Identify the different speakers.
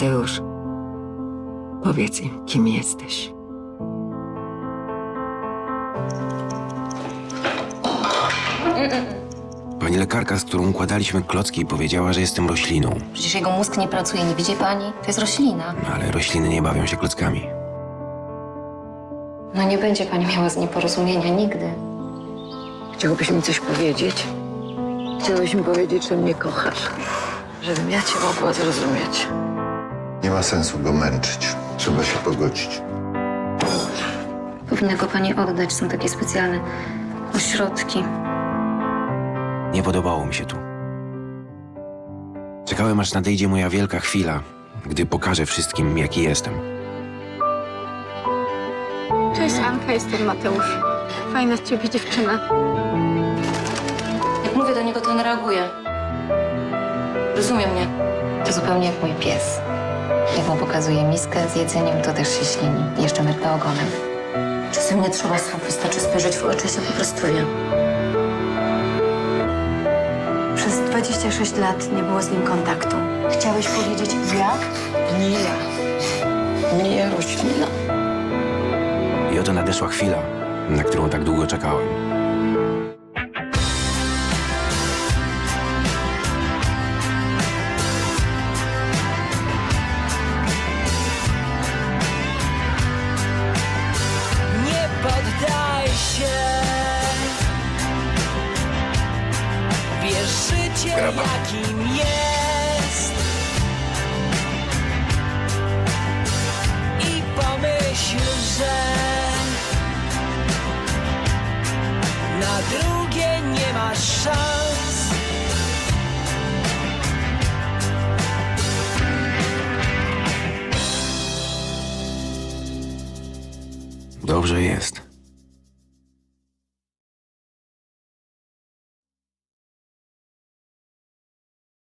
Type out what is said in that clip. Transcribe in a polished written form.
Speaker 1: Mateusz, powiedz im, kim jesteś.
Speaker 2: Pani lekarka, z którą układaliśmy klocki, powiedziała, że jestem rośliną.
Speaker 3: Przecież jego mózg nie pracuje, nie widzi pani? To jest roślina.
Speaker 2: No, ale rośliny nie bawią się klockami.
Speaker 3: No nie będzie pani miała z nim porozumienia nigdy.
Speaker 1: Chciałbyś mi coś powiedzieć? Chciałbyś mi powiedzieć, że mnie kochasz. Żebym ja cię mogła zrozumieć.
Speaker 4: Nie ma sensu go męczyć. Trzeba się pogodzić.
Speaker 3: Powinna go pani oddać, są takie specjalne ośrodki.
Speaker 2: Nie podobało mi się tu. Czekałem, aż nadejdzie moja wielka chwila, gdy pokażę wszystkim, jaki jestem.
Speaker 5: Cześć Anka, jestem Mateusz. Fajna z ciebie dziewczyna.
Speaker 3: Jak mówię do niego, to on reaguje. Rozumie mnie. To zupełnie jak mój pies. Jak mu pokazuje miskę z jedzeniem, to też się ślini. Jeszcze mrugna ogonem. Czasem nie trzeba słów, wystarczy spojrzeć w oczy i się po prostu wie.
Speaker 5: Przez 26 lat nie było z nim kontaktu. Chciałeś powiedzieć jak?
Speaker 1: Nie ja. Nie ja, roślina.
Speaker 2: I oto nadeszła chwila, na którą tak długo czekałem.
Speaker 6: Nie poddaj się. Bierz życie, jakim jest. I pomyśl, że na drugie nie masz szans.
Speaker 2: Dobrze jest.